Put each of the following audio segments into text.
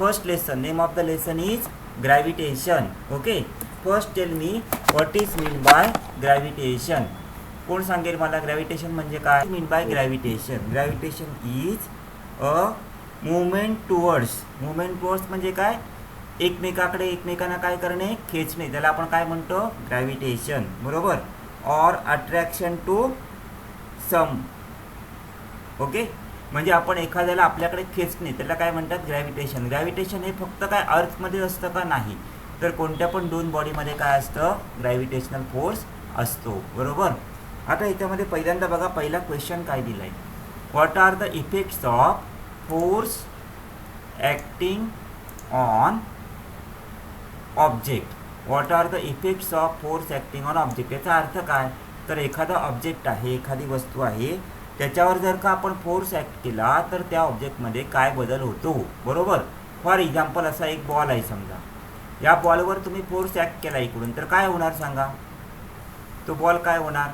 First lesson, name of the lesson is gravitation. Okay, first tell me what is mean by gravitation. कोण सांगेल मला gravitation म्हणजे काय mean by gravitation. Gravitation is a movement towards. Movement towards म्हणजे काय, एकमेकाकडे एकमेकांना काय करणे, खेचणे, त्याला आपण काय म्हणतो, ग्रॅव्हिटेशन. बरोबर, or attraction to some. Okay, म्हणजे आपण एखाद्याला आपल्याकडे खेचणे त्याला काय म्हणतात, ग्रॅव्हिटेशन. ग्रॅव्हिटेशन हे फक्त काय अर्थमध्ये असतं का, नाही, तर कोणत्या पण दोन बॉडीमध्ये काय असतं, ग्रॅव्हिटेशनल फोर्स असतो. बरोबर. आता याच्यामध्ये पहिल्यांदा बघा, पहिला क्वेश्चन काय दिला आहे, what are the effects of force acting on object. What are the effects of force acting on object. याचा अर्थ काय, तर एखादा ऑब्जेक्ट आहे, एखादी वस्तू आहे, त्याच्यावर जर का आपण फोर्स ॲक्ट केला तर त्या ऑब्जेक्टमध्ये काय बदल होतो. बरोबर. फॉर एक्झाम्पल असा एक बॉल आहे समजा, या बॉलवर तुम्ही फोर्स ॲक्ट केला इकडून, तर काय होणार सांगा, तो बॉल काय होणार,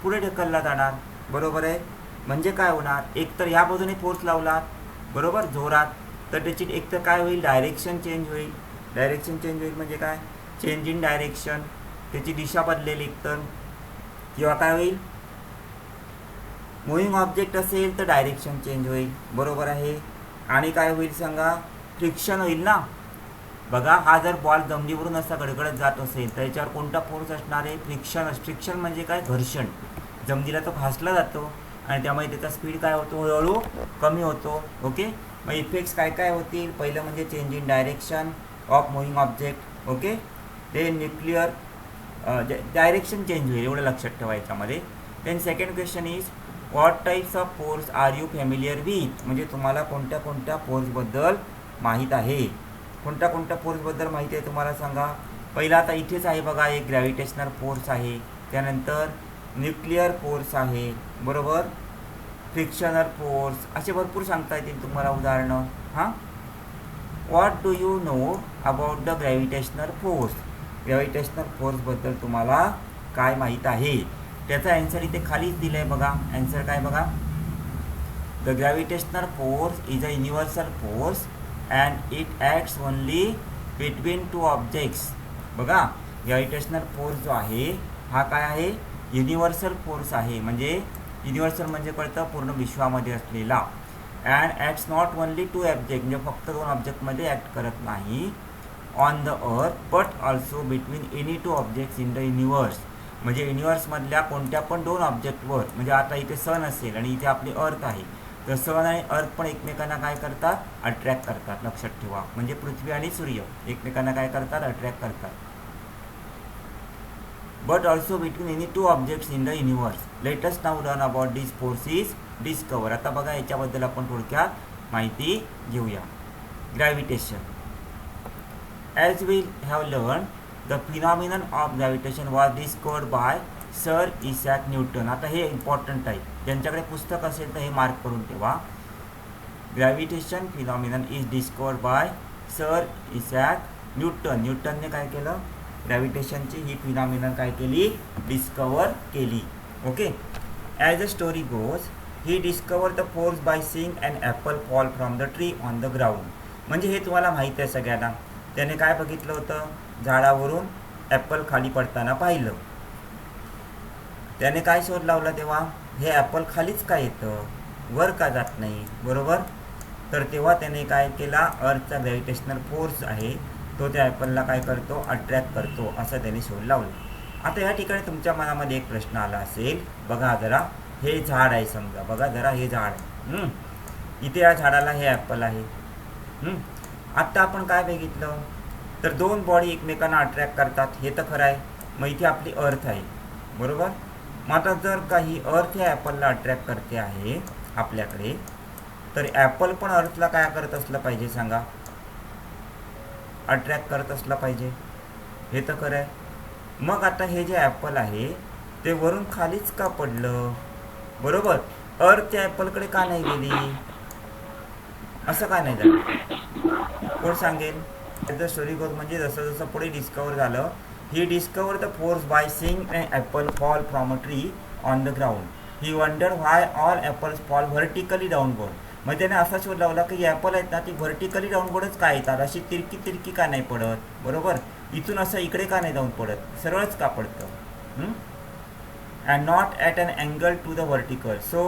पुढे ढकलला जाणार. बरोबर आहे. म्हणजे काय होणार, एकतर या बाजूने फोर्स लावलात, बरोबर, जोरात, तर त्याची एकतर काय होईल, डायरेक्शन चेंज होईल. डायरेक्शन चेंज होईल म्हणजे काय, चेंज इन डायरेक्शन, त्याची दिशा बदलेल एकतर, किंवा काय होईल, मुव्हिंग ऑब्जेक्ट असेल तर डायरेक्शन चेंज होईल. बरोबर आहे. आणि काय होईल सांगा, फ्रिक्शन होईल ना. बघा, हा जर बॉल जमिनीवरून असा गडगडत जात असेल तर याच्यावर कोणता फोर्स असणार आहे, फ्रिक्शन. फ्रिक्शन म्हणजे काय, घर्षण. जमिनीला तो घासला जातो आणि त्यामुळे त्याचा स्पीड काय होतो, हळूहळू कमी होतो. ओके, मग इफेक्ट्स काय काय होतील, पहिलं म्हणजे change in direction of moving object. Okay, ते न्यूक्लिअर डायरेक्शन चेंज होईल, एवढं लक्षात ठेवा याच्यामध्ये. Then second question is what types of force are you familiar with. म्हणजे तुम्हाला कोणत्या कोणत्या फोर्सबद्दल माहीत आहे, कोणत्या कोणत्या फोर्सबद्दल माहिती आहे तुम्हाला सांगा. पहिला आता इथेच आहे बघा, एक ग्रॅव्हिटेशनल फोर्स आहे, त्यानंतर न्यूक्लिअर फोर्स आहे, बरोबर, फ्रिक्शनल फोर्स, असे भरपूर सांगता येतील तुम्हाला उदाहरणं. हां, what do you know about the gravitational force. Gravitational फोर्सबद्दल तुम्हाला काय माहीत आहे, त्याचा ॲन्सर इथे खालीच दिलं आहे बघा. ॲन्सर काय बघा, the gravitational force is a universal force and it acts only between two objects. बघा, ग्रॅव्हिटेशनल फोर्स जो आहे हा काय आहे, युनिव्हर्सल फोर्स आहे. म्हणजे युनिव्हर्सल म्हणजे कळतं पूर्ण विश्वामध्ये असलेला. And acts not only two object, म्हणजे फक्त दोन ऑब्जेक्टमध्ये ॲक्ट करत नाही, on the earth but also between any two objects in the universe. म्हणजे युनिव्हर्समधल्या कोणत्या पण दोन ऑब्जेक्टवर, म्हणजे आता इथे सन असेल आणि इथे आपली अर्थ आहे, तर सन आणि अर्थ पण एकमेकांना काय करतात, अट्रॅक्ट करतात. लक्षात ठेवा, म्हणजे पृथ्वी आणि सूर्य एकमेकांना काय करतात, अट्रॅक्ट करतात. But also between any two objects in the universe. Let us now learn about this forces discover. आता बघा, याच्याबद्दल आपण थोडक्यात माहिती घेऊया. Gravitation. As we have learn, the phenomenon of gravitation was discovered by sir Isaac Newton. आता हे important आहे, ज्यांच्याकडे पुस्तक असेल तर हे मार्क करून ठेवा. Gravitation phenomenon is discovered by sir Isaac Newton. न्यूटनने काय केलं, ग्रॅव्हिटेशनची ही फिनॉमिनन काय केली, डिस्कवर केली. Okay, as a story goes, he discover the force by seeing an apple fall from the tree on the ground. म्हणजे हे तुम्हाला माहीत आहे सगळ्यांना. त्याने काय बघितलं होतं, झाडावरून ॲपल खाली पडताना पाहिलं. त्याने काय शोध लावला तेव्हा, हे ॲपल खालीच काय येतं, वर का जात नाही. बरोबर. तर तेव्हा त्याने काय केला, अर्थचा ग्रॅव्हिटेशनल फोर्स आहे तो त्या ॲपलला काय करतो, अट्रॅक्ट करतो, असं त्याने शोध लावलं. आता या ठिकाणी तुमच्या मनामध्ये एक प्रश्न आला असेल, बघा जरा, हे झाड आहे समजा, बघा जरा हे झाड आहे, इथे या झाडाला हे ॲपल आहे. आत्ता आपण काय बघितलं, तर दोन बॉडी एकमेकांना अट्रॅक्ट करतात, हे तर खरं आहे. मग इथे आपली अर्थ आहे, बरोबर. मग आता जर काही अर्थ या ॲपलला अट्रॅक्ट करते आहे आपल्याकडे, तर ॲपल पण अर्थला काय करत असलं पाहिजे सांगा, अट्रॅक्ट करत असला पाहिजे, हे तर खरं आहे. मग आता हे जे ॲपल आहे ते वरून खालीच का पडलं, बरोबर. अर्थ त्या ॲपलकडे का नाही गेली, असं का नाही झालं, कोण सांगेल. द स्टोरी गोज, म्हणजे जसं जसं पुढे डिस्कवर झालं, he discover the force by seeing an apple fall from a tree on the ground. He wonder why all apples fall vertically downward. मग त्याने असा शोध लावला की ॲपल आहेत ना ती व्हर्टिकली डाऊनवर्डच का येतात, अशी तिरकी तिरकी का नाही पडत, बरोबर, इथून असं इकडे का नाही जाऊन पडत, सरळच का पडतं, and not at an angle to the vertical. So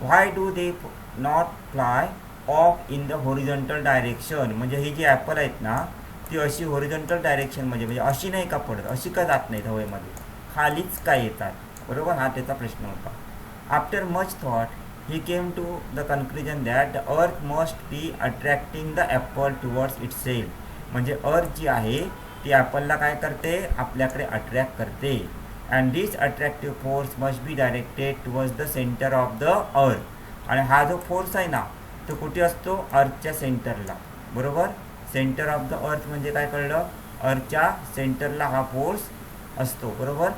why do they not fly off in the horizontal direction. म्हणजे ही जी ॲपल आहेत ना ती अशी हॉरिझॉन्टल डायरेक्शन म्हणजे अशी नाही का पडत, अशी का जात नाहीत हवेमध्ये, खालीच का येतात, बरोबर, हा त्याचा प्रश्न होता. After much thought he came to the conclusion that the earth must be attracting the apple towards itself. म्हणजे अर्थ जी आहे ती ॲपलला काय करते, आपल्याकडे अट्रॅक्ट करते. And this attractive force must be directed towards the centre of the अर्थ. आणि हा जो फोर्स आहे ना तो कुठे असतो, अर्थच्या सेंटरला, बरोबर. सेंटर ऑफ द अर्थ म्हणजे काय कळलं, अर्थच्या सेंटरला हा फोर्स असतो, बरोबर.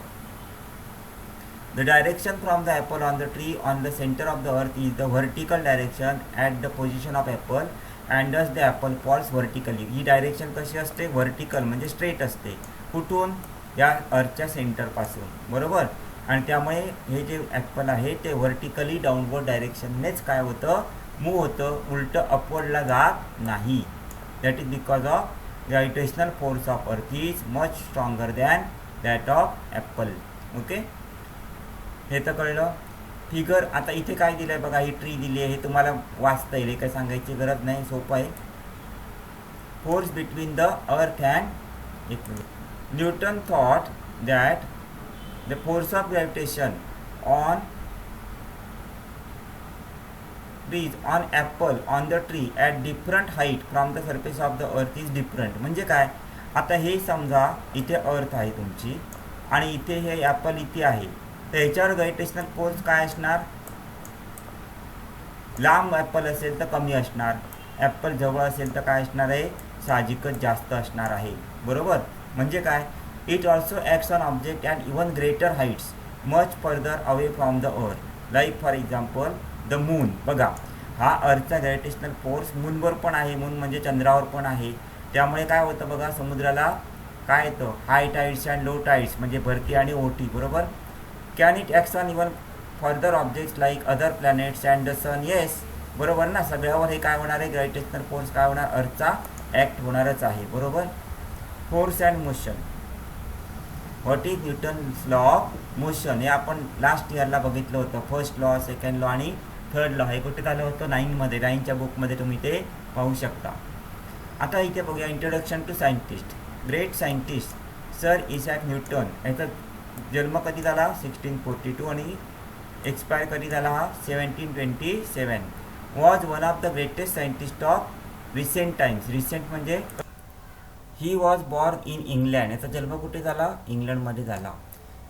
The direction from the apple on the tree on the center of the earth is the vertical direction at the position of apple and thus the apple falls vertically. He direction कशी असते, vertical म्हणजे straight असते, कुठून, या अर्थच्या सेंटरपासून, बरोबर. आणि त्यामुळे हे जे ॲपल आहे ते व्हर्टिकली डाऊनवर्ड डायरेक्शननेच काय होतं, मूव्ह होतं, उलटं अपवर्डला जात नाही. That is because of gravitational force of earth is much stronger than that of Apple. Okay, हे तर कळलं. फिगर आता इथे काय दिलं आहे बघा, ही ट्री दिली आहे, हे तुम्हाला वाचता येईल, काही सांगायची गरज नाही, सोपं आहे. Force between the earth and, एक minute, Newton thought that the force of gravitation on trees on apple on the tree at different height from the surface of the earth is different. म्हणजे काय, आता हे समजा इथे अर्थ आहे तुमची आणि इथे हे ॲपल इथे आहे, तर ह्याच्यावर ग्रॅव्हिटेशनल फोर्स काय असणार, लांब ॲपल असेल तर कमी असणार, ॲपल जवळ असेल तर काय असणार आहे, साहजिकच जास्त असणार आहे, बरोबर. म्हणजे काय, it also acts on object at even greater heights much further away from the earth. Like for example the moon. बघा हा अर्थचा ग्रॅव्हिटेशनल फोर्स मूनवर पण आहे, मून म्हणजे चंद्रावर पण आहे. त्यामुळे काय होतं बघा, समुद्राला काय येतं, high tides and low tides म्हणजे भरती आणि ओटी, बरोबर. Can it acts on even further objects like other planets and the sun. Yes, बरोबर ना, सगळ्यावर हे काय होणार आहे, ग्रॅव्हिटेशनल फोर्स काय होणार, अर्थचा ॲक्ट होणारच आहे, बरोबर. Force and motion. What is Newton's law of motion, हे आपण लास्ट इयरला बघितलं होतं. फर्स्ट लॉ, सेकंड लॉ आणि थर्ड लॉ, हे कुठे झालं होतं, 9मध्ये, 9च्या बुकमध्ये तुम्ही ते पाहू शकता. आता इथे बघूया introduction to scientist. Great scientist sir Isaac Newton, याचा जन्म कधी झाला, 1642 आणि एक्सपायर कधी झाला हा, 1727. Was one of the greatest scientist of recent times. Recent म्हणजे he was born in England, याचा जन्म कुठे झाला, इंग्लंडमध्ये झाला.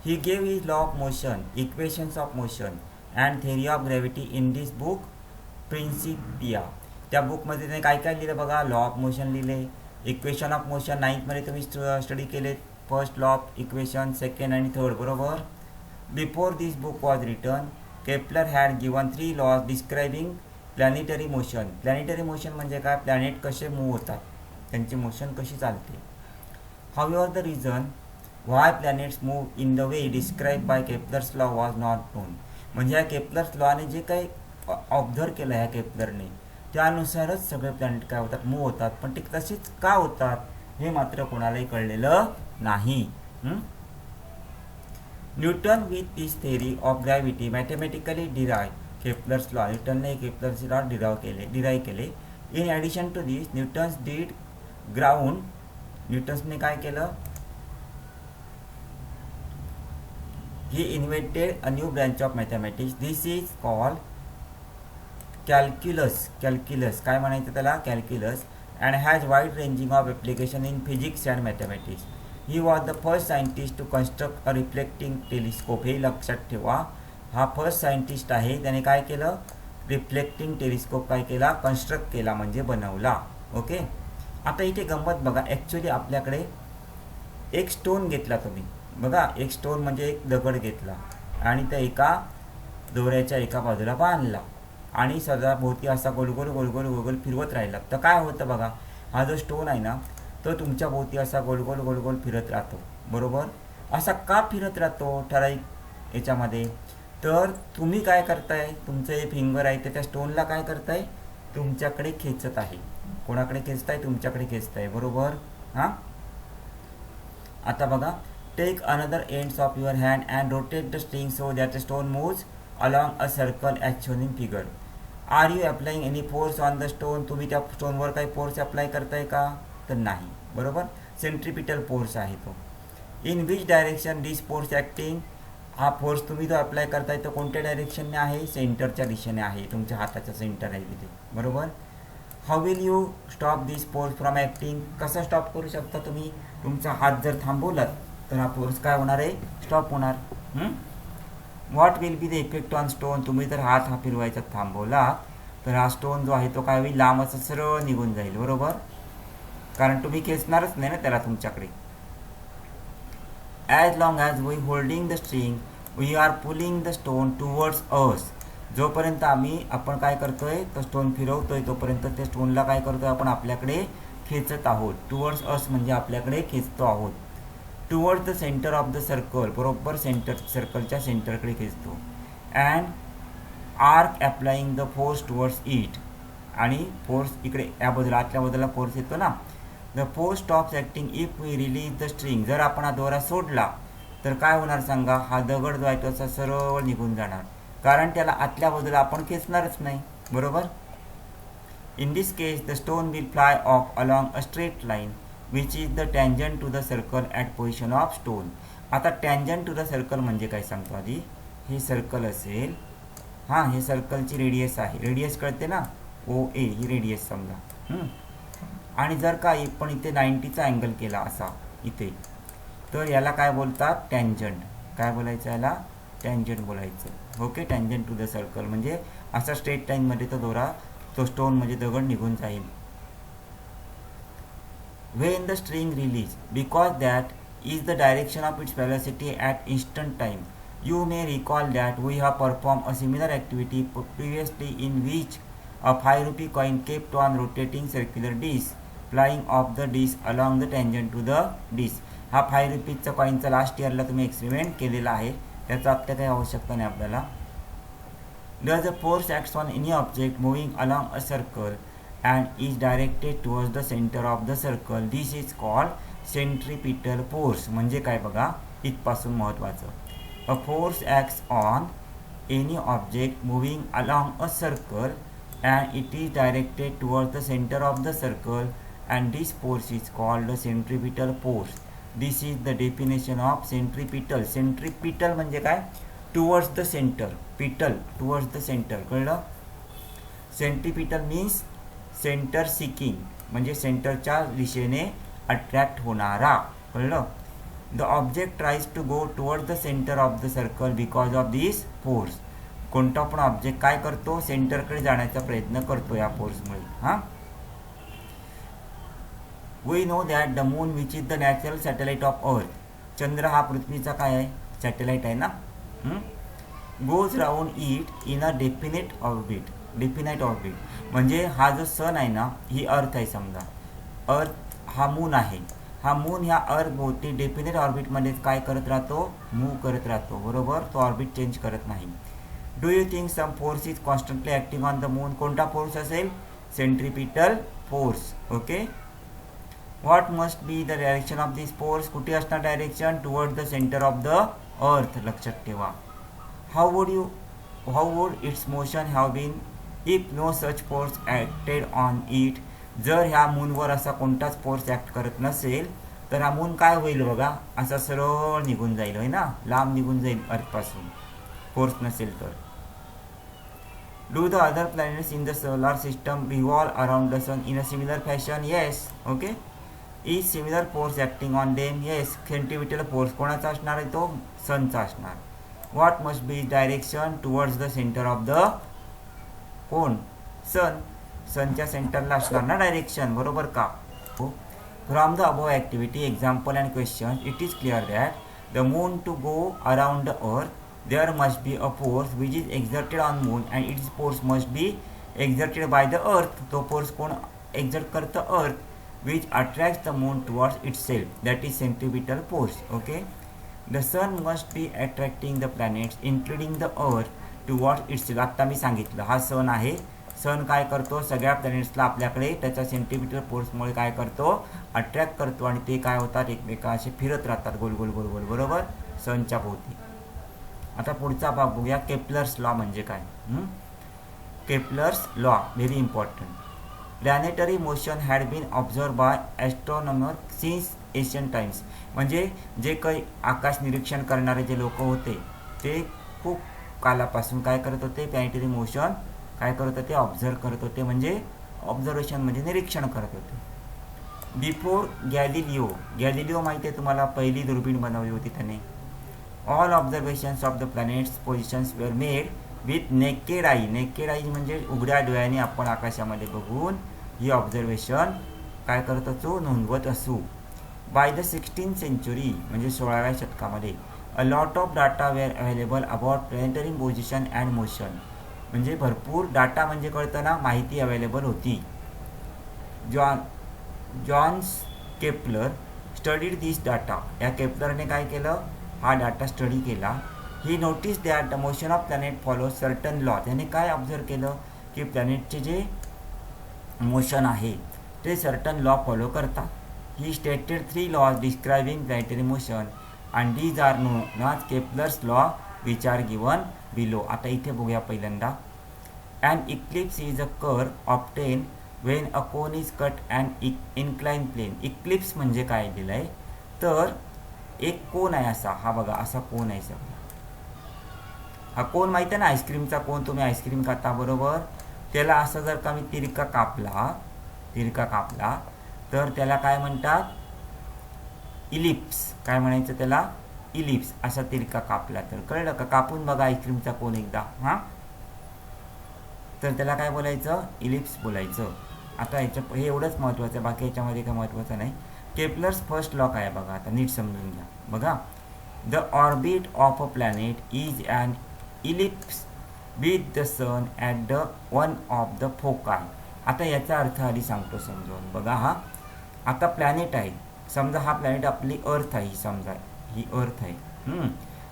He gave his law of motion, equations of motion and theory of gravity in this book Principia. त्या बुकमध्ये त्याने काय काय लिहिलं बघा, लॉ ऑफ मोशन लिहिले, इक्वेशन ऑफ मोशन 9मध्ये तुम्ही स्टडी केले, first law of equation, second आणि थर्ड, बरोबर. Before this book was written Kepler had given 3 laws describing planetary motion. Planetary motion म्हणजे काय, प्लॅनेट कसे मूव्ह होतात, त्यांची मोशन कशी चालते. However the reason why planets move in the way describe by Kepler's law was not known. म्हणजे या Kepler's लॉने जे काही ऑब्झर्व केलं ह्या केपलरने त्यानुसारच सगळे प्लॅनेट काय होतात, मूव्ह होतात, पण ते तसेच का होतात हे मात्र कोणालाही कळलेलं नाही. Newton with this theory of gravity mathematically derive Kepler's law. न्यूटनने केपलर्स लॉ डिराय केले. In addition to this Newton's did ground. न्यूटन्सने काय केलं, he invented a new branch of mathematics. This is called calculus. Calculus काय म्हणायचं त्याला, calculus. And has wide ranging of application in physics and mathematics. He was the first scientist to construct a reflecting telescope. हे लक्षात ठेवा, हा first scientist आहे त्याने काय केलं, रिफ्लेक्टिंग टेलिस्कोप काय केला, कन्स्ट्रक्ट केला म्हणजे बनवला. ओके, आता इथे गंमत बघा, ॲक्च्युली आपल्याकडे एक स्टोन घेतला तुम्ही बघा, एक स्टोन म्हणजे एक दगड घेतला आणि त्या एका दोऱ्याच्या एका बाजूला बांधला आणि सदाभोवती असा गोल गोल गोल गोल गोल गोल फिरवत राहिला, तर काय होतं बघा, हा जो स्टोन आहे ना तो तुमच्या भोवती असा गोल गोल गोल गोल फिरत राहतो, बरोबर. असा का फिरत राहतो ठराविक याच्यामध्ये, तर तुम्ही काय करताय, तुमचं हे फिंगर आहे ते त्या स्टोनला काय करताय, तुमच्याकडे खेचत आहे. कोणाकडे खेचताय, तुमच्याकडे खेचताय, बरोबर. हां, आता बघा, take another ends of your hand and rotate the string so that the stone moves along a circle as shown in figure. Are you applying any force on the stone. तुम्ही त्या स्टोनवर काही फोर्स अप्लाय करताय का, तर नाही, बरोबर. Centripetal force आहे तो. In which direction this force acting. हा फोर्स तुम्ही जो अप्लाय करताय तो कोणत्या डायरेक्शनने आहे, सेंटरच्या दिशेने आहे, तुमच्या हाताचं सेंटर आहे तिथे, बरोबर. How will you stop this force from acting. कसं स्टॉप करू शकता तुम्ही, तुमचा हात जर थांबवलात तर हा फोर्स काय होणार आहे, स्टॉप होणार. What will be the effect on stone. तुम्ही जर हात हा फिरवायचा थांबवला तर हा स्टोन जो आहे तो काय होईल, लांब असं सरळ निघून जाईल, बरोबर. कारण तुम्ही खेचणारच नाही ना त्याला तुमच्याकडे. As long as we holding the string we are pulling the stone towards us. जोपर्यंत आपण काय करतोय, तो स्टोन फिरवतोय तोपर्यंत त्या स्टोनला काय करतोय, आपण आपल्याकडे खेचत आहोत. टुवर्ड्स अस म्हणजे आपल्याकडे खेचतो आहोत. Towards the centre of the circle, बरोबर सर्कलच्या सेंटरकडे खेचतो. And are applying the force towards it. आणि फोर्स इकडे या बाजूला, आतल्या बाजूला फोर्स येतो ना. The force stops acting if we release the string. जर आपण हा दोरा सोडला तर काय होणार सांगा, हा दगड जो आहे तो असा सरळ निघून जाणार, कारण त्याला आतल्या बाजूला आपण खेचणारच नाही, बरोबर. In this case the stone will fly off along a straight line which is the tangent to the circle at position of stone. आता टँजंट टू द सर्कल म्हणजे काय सांगतो आधी. हे सर्कल असेल, हां, हे सर्कलची रेडियस आहे, रेडियस कळते ना, ओ ए ही रेडियस समजा. आणि जर का पण इथे 90चा अँगल केला असा इथे, तर याला काय बोलतात, टँजंट. काय बोलायचं याला, टँजंट बोलायचं, okay. Tangent to the circle म्हणजे असा स्ट्रेट लाईनमध्ये तो दोरा, तो स्टोन म्हणजे दगड निघून जाईल. when the string release, because that is the direction of its velocity at instant time. You may recall that we have performed a similar activity previously in which a 5 rupee coin kept on rotating circular disc, flying off the disc along the tangent to the disc. हा 5 रुपीजचा कॉईनचा last इयरला तुम्ही experiment केलेला आहे, त्याचा आता काही आवश्यकता नाही आपल्याला. Does the force acts on any object moving along a circle and is directed towards the center of the circle. This is called centripetal force. म्हणजे काय बघा, इथपासून महत्त्वाचं. A force acts on any object moving along a circle and it is directed towards the center of the circle and this force is called the centripetal force. This is the definition of centripetal. Centripetal म्हणजे काय, towards the centre, petal towards the centre, कळलं. Centripetal means centre seeking, म्हणजे सेंटरच्या दिशेने attract होणारा, कळलं. The object tries to go towards the centre of the circle because of this force. कोणता पण ऑब्जेक्ट काय करतो, सेंटरकडे जाण्याचा प्रयत्न करतो या फोर्समुळे. हां, we know that the moon which is the natural satellite of earth. चंद्र हा पृथ्वीचा काय आहे, सॅटेलाइट आहे ना. Goes round it in a definite orbit. Definite orbit म्हणजे हा जो सन आहे ना, ही अर्थ आहे समजा. अर्थ हा मून आहे, हा मून ह्या अर्थ भोवती डेफिनेट ऑर्बिटमध्ये काय करत राहतो, मूव्ह करत राहतो, बरोबर. तो ऑर्बिट चेंज करत नाही. Do you think some force is constantly acting on the moon. कोणता फोर्स असेल, centripetal force, okay. What must be the direction of this force. कुठे असणार direction, toward the centre of the earth, लक्षात ठेवा. How would its motion have been if no such force acted on it. जर ह्या मूनवर असा कोणताच force act करत नसेल तर हा मून काय होईल बघा, असा सरळ निघून जाईल, होय ना, लांब निघून जाईल अर्थपासून, फोर्स नसेल तर. Do the other planets in the solar system revolve around the sun in a similar fashion. Yes, okay. Is similar force acting on them. Yes, centripetal force कोणाचा असणार आहे, तो सनचा असणार. What must be direction, towards the centre of the कोण, sun. सनच्या सेंटरला असणार ना डायरेक्शन, बरोबर का. From the above activity example and question it is clear that the moon to go around the earth there must be a force which is exerted on moon and its force must be exerted by the earth. तो force कोण exert करतं, अर्थ, which attracts the moon towards itself, that is centripetal force, okay. The sun must be attracting the planets including the earth towards its. आत्ता मी सांगितलं हा सन आहे. सन काय करतो, सगळ्या प्लॅनेट्सला आपल्याकडे त्याच्या सेंटीमीटर फोर्समुळे काय करतो, अट्रॅक्ट करतो आणि ते काय होतात, एकमेका असे फिरत राहतात गोल गोल गोल गोल, बरोबर, सनच्या भोवती. आता पुढचा भाग बघूया, केपलर्स लॉ म्हणजे काय. Kepler's law very important. Planetary motion had been observe by astronomer since Asian times. म्हणजे जे काही आकाश निरीक्षण करणारे जे लोक होते ते खूप कालापासून काय करत होते, प्लॅनेटरी मोशन काय करत होते, ऑब्झर्व करत होते. म्हणजे ऑब्झर्वेशन म्हणजे निरीक्षण करत होते. बिफोर गॅलिलिओ माहिती आहे तुम्हाला, पहिली दुर्बीण बनवली होती त्याने. All observations of the planets positions were made with naked eye. Naked eye म्हणजे उघड्या डोळ्याने आपण आकाशामध्ये बघून ही ऑब्झर्वेशन काय करत असू, नोंदवत असू. बाय द 16th century म्हणजे 16व्या शतकामध्ये a lot of data were available about planetary position and motion. म्हणजे भरपूर डाटा म्हणजे कळतं ना, माहिती अवेलेबल होती. Johannes Kepler studied this data. या केपलरने काय केलं, हा डाटा स्टडी केला. He notice that the motion of planet follow certain law. त्याने काय ऑब्झर्व केलं की प्लॅनेटचे जे मोशन आहे ते सर्टन लॉ फॉलो करतात. He stated 3 laws describing planetary motion and these are known as Kepler's law which are given below. आता इथे बघूया पहिल्यांदा. And eclipse is a curve obtain when a cone is cut and incline plane. Eclipse म्हणजे काय दिलं आहे, तर एक कोन आहे असा, हा बघा असा कोन आहे सगळा. हा कोन माहिती आहे ना, आईस्क्रीमचा कोन, तुम्ही आईस्क्रीम खाता बरोबर, त्याला असं जर का मी तिरका कापला तर त्याला काय म्हणतात, इलिप्स. काय म्हणायचं त्याला, इलिप्स. असा तिरका कापला तर, कळलं का, कापून बघा आईस्क्रीमचा कोन एकदा, हां, तर त्याला काय बोलायचं, इलिप्स बोलायचं. आता याच्या हे एवढंच महत्त्वाचं आहे, बाकी याच्यामध्ये काय महत्त्वाचं नाही. केपलर्स फर्स्ट लॉ काय बघा, आता नीट समजून घ्या. बघा, the orbit of a planet is an ellipse with the sun at the one of the foci. आता याचा अर्थ आधी सांगतो समजावून. बघा, हा आता प्लॅनेट आहे, समजा हा प्लॅनेट आपली अर्थ आहे, समजा ही अर्थ आहे.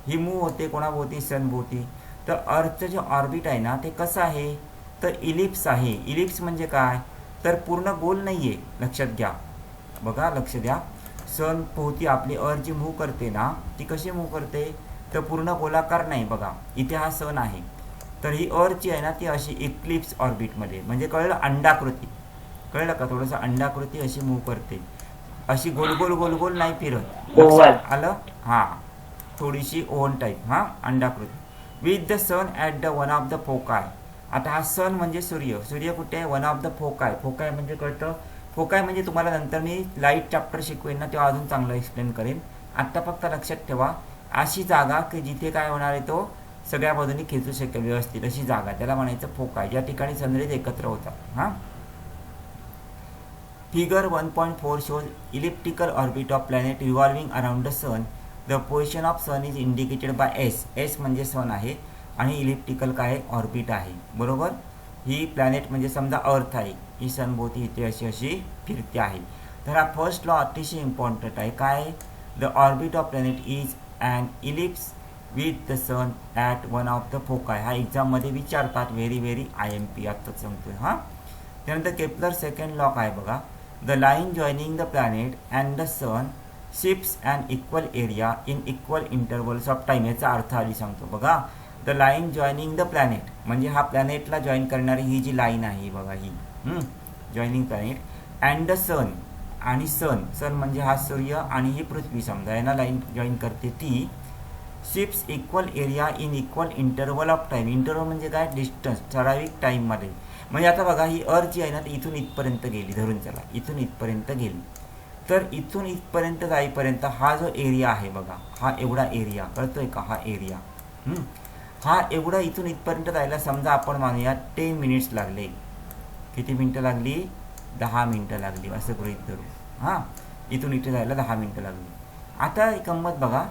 ही मूव होते कोणाभोवती, सनभोवती. तर अर्थचं जे ऑर्बिट आहे ना ते कसं आहे, तर इलिप्स आहे. इलिप्स म्हणजे काय, तर पूर्ण गोल नाही आहे. लक्षात घ्या, बघा लक्ष द्या. सन भोवती आपली अर्थ जी मूव्ह करते ना ती कशी मूव्ह करते, तर पूर्ण गोलाकार नाही. बघा इथे हा सन आहे, तर ही अर्थ जी आहे ना ती अशी इक्लिप्स ऑर्बिटमध्ये, म्हणजे कळलं, अंडाकृती, कळलं का, थोडंसं अंडाकृती अशी मूव्ह करते, अशी गोल गोल गोल गोल नाही फिरत. आलं, हां, थोडीशी ओव्हन टाईप, हां, अंडाकृती. With the sun at the one of the foci. आता हा सन म्हणजे सूर्य. सूर्य कुठे आहे, one of the foci. Foci म्हणजे कळतं, फोकाय म्हणजे तुम्हाला नंतर मी लाईट चॅप्टर शिकवेन ना तेव्हा अजून चांगलं एक्सप्लेन करेन. आत्ता फक्त लक्षात ठेवा, अशी जागा की जिथे काय होणार आहे, तो सगळ्या बाजूनी खेचू शकेल व्यवस्थित, अशी जागा, त्याला म्हणायचं फोकाय, ज्या ठिकाणी सनरेज एकत्र होतात. हां, figure 1.4 shows elliptical orbit of planet revolving around the sun. The position of sun is indicated by S. S म्हणजे सन आहे आणि इलिप्टिकल काय, ऑर्बिट आहे, बरोबर. ही प्लॅनेट म्हणजे समजा अर्थ आहे, ही सनभोवती इथे अशी अशी फिरते आहे. तर हा फर्स्ट लॉ अतिशय इम्पॉर्टंट आहे. काय, the orbit of planet is and ellipse with the sun at one of the foci. हा एक्झाममध्ये विचारतात, व्हेरी IMP आत्ताच सांगतोय. हां, त्यानंतर केपलर सेकंड लॉ काय बघा, the line joining the planet and the sun shifts and equal area in equal intervals of time. याचा अर्थ आधी सांगतो. बघा, the line joining the planet म्हणजे हा प्लॅनेटला जॉईन करणारी ही जी लाईन आहे बघा, ही जॉईनिंग प्लॅनेट अँड द सन, आणि सन म्हणजे हा सूर्य आणि ही पृथ्वी, समजा यांना लाईन जॉईन करते ती. Shifts equal area in equal interval of time. Interval म्हणजे काय, डिस्टन्स, ठराविक टाईममध्ये. म्हणजे आता बघा, ही अर्थ जी आहे ना ती इथून इथपर्यंत गेली, धरून चला इथून इथपर्यंत गेली, तर इथून इथपर्यंत जाईपर्यंत हा जो एरिया आहे बघा, हा एवढा एरिया, कळतोय का, हा एरिया, हा एवढा इथून इथपर्यंत जायला समजा आपण मानूया 10 मिनिट्स लागले. किती मिनटं लागली, 10 मिनटं लागली, असं गृहीत धरू. हां, इथून इथे जायला 10 मिनटं लागली. आता गंमत बघा,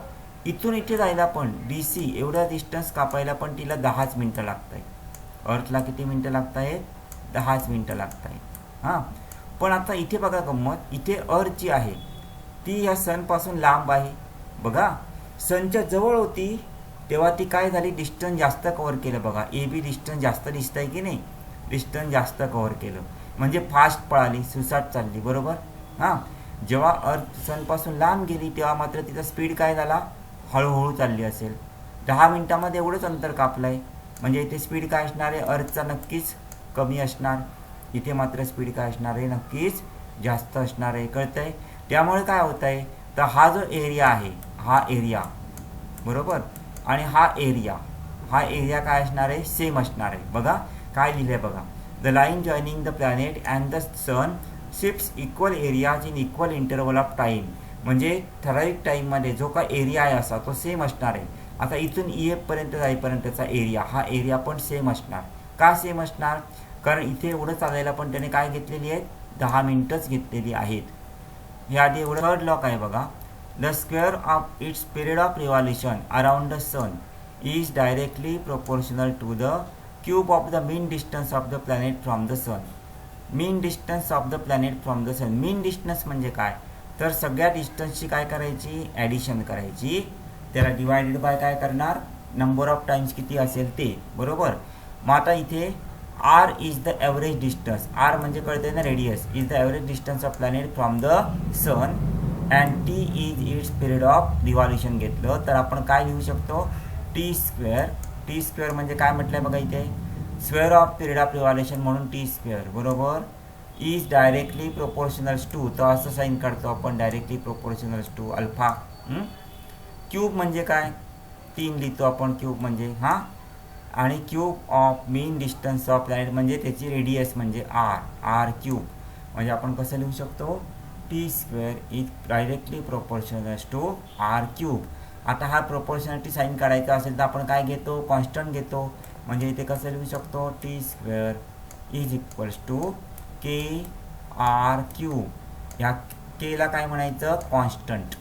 इथून इथे जायला पण DC एवढा डिस्टन्स कापायला पण तिला 10च मिनटं लागत आहेत. अर्थला किती मिनटं लागत आहेत, 10च मिनटं लागत आहेत. हां, पण आता इथे बघा गंमत, इथे अर्थ जी आहे ती या सनपासून लांब आहे. बघा, सनच्या जवळ होती तेव्हा ती काय झाली, डिस्टन्स जास्त कव्हर केलं. बघा ए बी डिस्टन्स जास्त दिसत आहे की नाही, डिस्टन्स जास्त कव्हर केलं म्हणजे फास्ट पळाली, सुसाट चालली. बरोबर. हां, जेव्हा अर्थ सनपासून लांब गेली तेव्हा मात्र तिचा स्पीड काय झाला, हळूहळू चालली असेल. 10 मिनिटामध्ये एवढंच अंतर कापलं आहे म्हणजे इथे स्पीड काय असणार आहे, अर्थचा नक्कीच कमी असणार. इथे मात्र स्पीड काय असणार आहे, नक्कीच जास्त असणार आहे. कळतं आहे. त्यामुळे काय होतं आहे, तर हा जो एरिया आहे, हा एरिया बरोबर, आणि हा एरिया काय असणार आहे, सेम असणार आहे. बघा काय लिहिलं आहे बघा, the line joining the planet and the sun shifts equal areas in equal interval of time. म्हणजे ठराविक टाईममध्ये जो काय एरिया आहे असा तो सेम असणार आहे. आता इथून पर्यंत जाईपर्यंतचा एरिया, हा एरिया पण सेम असणार. का सेम असणार, कारण इथे एवढं चालायला पण त्याने काय घेतलेली आहेत, 10 मिनिटच घेतलेली आहेत. हे आधी एवढं. थर्ड लॉ काय बघा, the square of its period of revolution around the sun is directly proportional to the cube of the mean distance of the planet from the sun. Mean distance of the planet from the sun. Mean distance म्हणजे काय, तर सगळ्या डिस्टन्सची काय करायची, addition करायची. त्याला divided by काय करणार, नंबर ऑफ टाइम्स किती असेल ते. बरोबर. मग आता इथे R is the average distance. R म्हणजे कळते ना, radius. Is the average distance of planet from the sun and T is its period of revolution घेतलं तर आपण काय लिहू शकतो, टी स्क्वेअर. टी स्क्वेअर म्हणजे काय म्हटलं आहे बघा इथे, square off period of revolution म्हणून टी स्क्वेअर. बरोबर. इज डायरेक्टली प्रोपोर्शनल्स टू, तर असं साईन काढतो आपण, directly proportionals to alpha. Cube म्हणजे काय, 3 लिहितो आपण क्यूब म्हणजे. हां, आणि cube of mean distance of planet म्हणजे त्याची रेडियस म्हणजे आर क्यूब. म्हणजे आपण कसं लिहू शकतो, T square is directly proportionals to R cube. आता हा प्रोपोर्शनॅलिटी साईन काढायचा असेल तर आपण काय घेतो, कॉन्स्टंट घेतो. म्हणजे इथे कसं लिहू शकतो, T square is equals to K R cube. ह्या केला काय म्हणायचं, कॉन्स्टंट.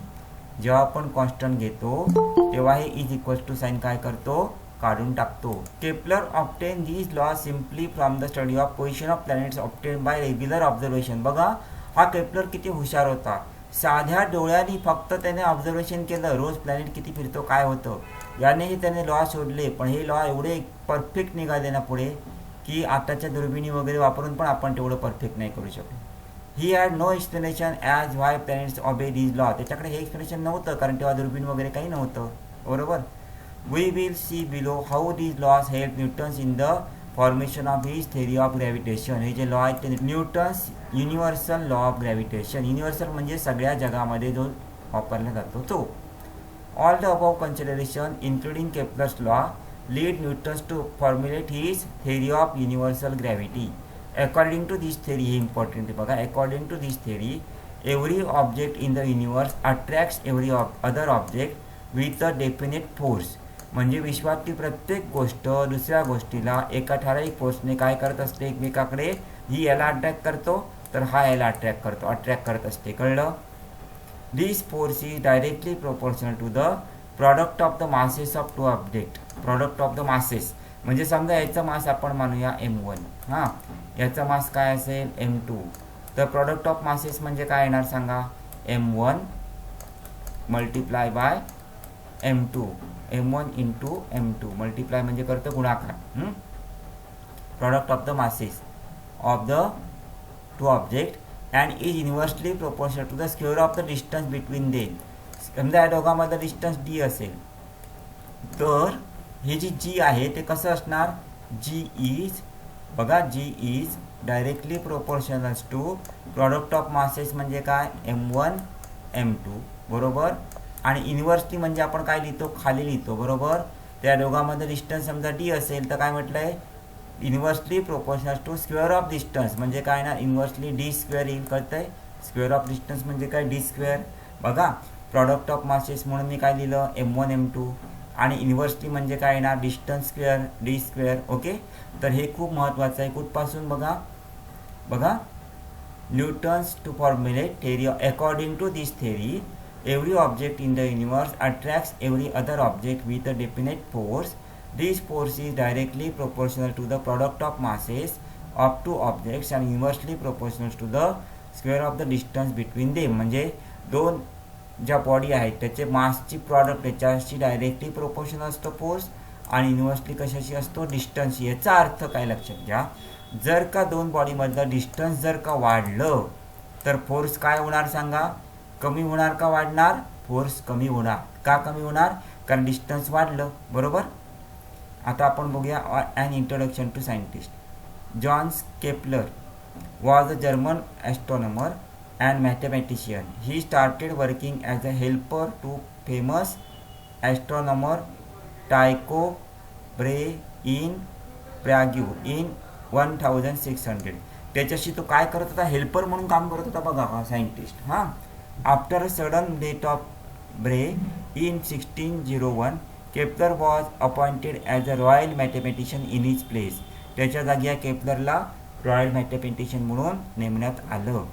जेव्हा आपण कॉन्स्टंट घेतो तेव्हा हे इज इक्वल्स टू साईन काय करतो, काढून टाकतो. Kepler obtain these law simply from the study of position of planets obtain by regular observation. बघा हा केपलर किती हुशार होता. साध्या डोळ्यांनी फक्त त्याने ऑब्झर्वेशन केलं, रोज प्लॅनेट किती फिरतो काय होतं, यानेही त्याने लॉ शोधले. पण हे लॉ एवढे परफेक्ट निघाले ना पुढे की आताच्या दुर्बिणी वगैरे वापरून पण आपण तेवढं परफेक्ट नाही करू शकलो. He had no explanation as why planets obey these law. त्याच्याकडे हे एक्सप्लेनेशन नव्हतं कारण तेव्हा दुर्बीण वगैरे काही नव्हतं. बरोबर. We will see below how these laws help Newton's in the formation of his theory of gravitation. हे जे लॉ आहेत ते Newton's universal law of gravitation. Universal म्हणजे सगळ्या जगामध्ये जो वापरला जातो तो. All the above consideration including Kepler's law lead Newton to formulate his theory of universal gravity. According to this theory, हे important आहे बघा. According to this theory, every object in the universe attracts every other object with a definite force. म्हणजे विश्वातली प्रत्येक गोष्ट दुसऱ्या गोष्टीला एका ठराविक फोर्सने काय करत असते, एकमेकाकडे. ही याला अट्रॅक्ट करतो तर हा याला अट्रॅक्ट करत असते. कळलं. This force is directly proportional to the product of the masses of two object. Product of the masses म्हणजे समजा याचा मास आपण मानूया m1. हां, याचा मास काय असेल m2. तर प्रॉडक्ट ऑफ मासेस म्हणजे काय येणार सांगा, m1 multiply by m2. m1 into m2 multiply म्हणजे करतं गुणाकार. Product of the masses of the two object and is universally proportional to the square of the distance between them. समजा या दोघांमध्ये डिस्टन्स d असेल तर हे जी जी आहे ते कसं असणार, जी इज बघा, G is directly proportionals to product of masses म्हणजे काय m1 m2. बरोबर. आणि इन्व्हर्सली म्हणजे आपण काय लिहितो, खाली लिहितो. बरोबर. त्या दोघांमध्ये डिस्टन्स समजा d असेल तर काय म्हटलं आहे, inversely proportional to square of distance म्हणजे काय ना, इन्व्हर्सली d स्क्वेअर येईल. कळतं आहे. स्क्वेअर ऑफ डिस्टन्स म्हणजे काय, d स्क्वेअर. बघा प्रॉडक्ट ऑफ मासेस म्हणून मी काय लिहिलं, m1 m2. आणि इन्व्हर्सली म्हणजे काय येणार, distance square d square. Okay. तर हे खूप महत्त्वाचं आहे. कुठपासून बघा Newton's to formulate theory. According to this theory every object in the universe attracts every other object with a definite force. This force is directly proportional to the product of masses of two objects and inversely proportional to the square of the distance between them. म्हणजे दोन ज्या body आहेत त्याचे मासची product त्याच्याशी directly proportion असतो force आणि inversely कशाशी असतो डिस्टन्स. याचा अर्थ काय लक्षात घ्या, जर का दोन बॉडीमधलं डिस्टन्स जर का वाढलं तर फोर्स काय होणार सांगा, कमी होणार का वाढणार, फोर्स कमी होणार. का कमी होणार, कारण डिस्टन्स वाढलं. बरोबर. आता आपण बघूया an introduction to scientist. Johns Kepler was a German astronomer and mathematician. He started working as a helper to famous astronomer Tycho Brahe in Prague in 1600. त्याच्याशी तो काय करत होता, हेल्पर म्हणून काम करत होता बघा हा सायंटिस्ट. हां, after a sudden death of Brahe in 1601 Kepler was appointed as a royal mathematician in his place. त्याच्या जागी या केपलरला रॉयल मॅथमॅटिशियन म्हणून नेमण्यात आलं.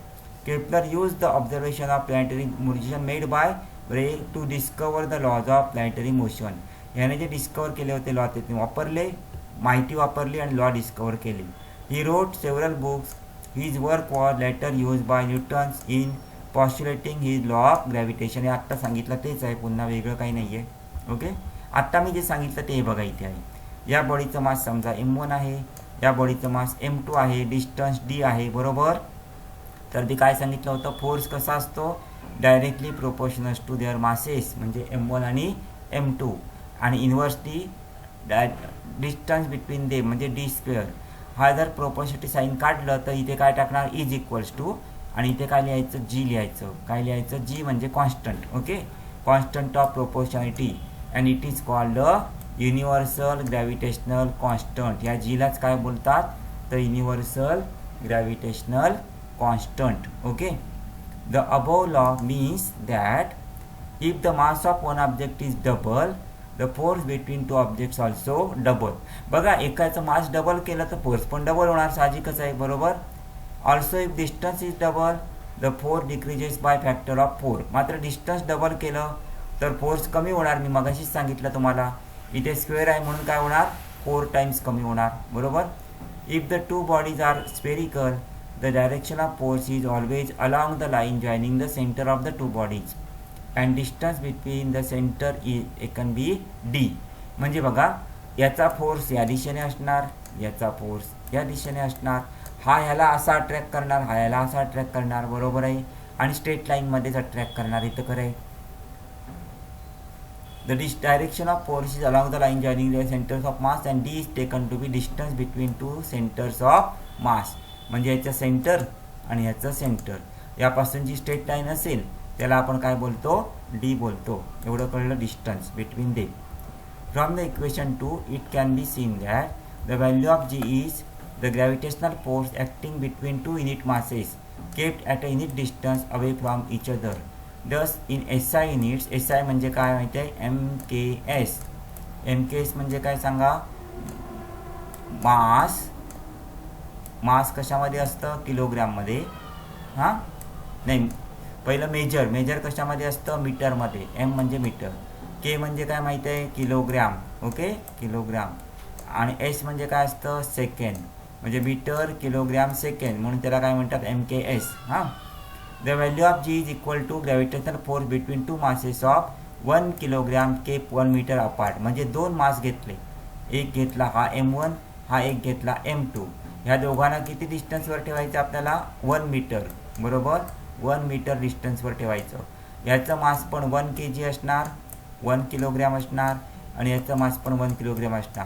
Kepler use the observation of planetary motion made by Brahe to discover the laws of planetary motion. याने जे डिस्कवर केले होते लॉ ते वापरले, माहिती वापरली आणि लॉ डिस्कवर केली. He wrote several books. His work was later use by Newton's in postulating his law of gravitation. हे आत्ता सांगितलं तेच आहे, पुन्हा वेगळं काही नाही आहे. ओके, आत्ता मी जे सांगितलं ते बघा इथे आहे. या बॉडीचं मास समजा m1 आहे, या बॉडीचं मास m2 आहे, डिस्टन्स d आहे. बरोबर. तर ते काय सांगितलं होतं, फोर्स कसा असतो, directly proportional to their masses, म्हणजे m1 आणि m2, आणि इन्व्हर्सली डिस्टन्स बिटवीन दे म्हणजे d². हा जर प्रोपोर्शनॅलिटी साईन काढलं तर इथे काय टाकणार, इज इक्वल्स टू, आणि इथे काय लिहायचं, g लिहायचं. काय लिहायचं, g म्हणजे constant. Okay, constant of proportionality and it is called universal gravitational constant. या जीलाच काय बोलतात, तर universal gravitational constant. Okay, the above law means that if the mass of one object is double the force between two objects also double. बघा, एकाचं mass double केलं तर force पण double होणार, साहजिकच आहे. बरोबर. Also if distance is double the force decreases by factor of 4. मात्र डिस्टन्स डबल केलं तर फोर्स कमी होणार. मी मगाशीच सांगितलं तुम्हाला, इथे स्क्वेअर आहे म्हणून काय होणार, 4 टाइम्स कमी होणार. बरोबर. If the two bodies are spherical the direction of force is always along the line joining the centre of the two bodies and distance between the centre is can be D. म्हणजे बघा, याचा force या दिशेने असणार, याचा force या दिशेने असणार. हा ह्याला असा अट्रॅक्ट करणार, हा ह्याला असा अट्रॅक्ट करणार. बरोबर आहे. आणि स्ट्रेट लाईनमध्येच अट्रॅक्ट करणार. इथं खरं आहे. The direction of force is along the line joining the centers of mass and d is taken to be distance between two centers of mass. म्हणजे याचं सेंटर आणि याचं सेंटर यापासून जी स्ट्रेट लाईन असेल त्याला आपण काय बोलतो, d बोलतो. एवढं कळलं, distance between they. From the equation 2 it can be seen that the value of g is the gravitational force acting between two unit masses kept at a unit distance away from each other. दस in SI units. SI म्हणजे काय माहिती आहे, MKS. MKS म्हणजे काय सांगा, मास. मास कशामध्ये असतं, किलोग्राममध्ये. हां, नाही, पहिलं मेजर कशामध्ये असतं, मीटरमध्ये. M म्हणजे मीटर, K म्हणजे काय माहिती आहे, किलोग्राम. Okay, kilogram. आणि S म्हणजे काय असतं, सेकंड, म्हणजे मीटर किलोग्राम सेकंड, म्हणून त्याला काय म्हणतात, MKS. हां. The value of g is equal to gravitational force between two masses of 1 kilogram kept 1 meter apart. म्हणजे दोन मास घेतले, एक घेतला हा m1, हा एक घेतला m2. ह्या दोघांना किती डिस्टन्सवर ठेवायचं आपल्याला, 1 मीटर. बरोबर, 1 मीटर डिस्टन्सवर ठेवायचं. याचं मास पण 1 kg असणार, 1 किलोग्रॅम असणार, आणि याचं मास पण 1 किलोग्रॅम असणार.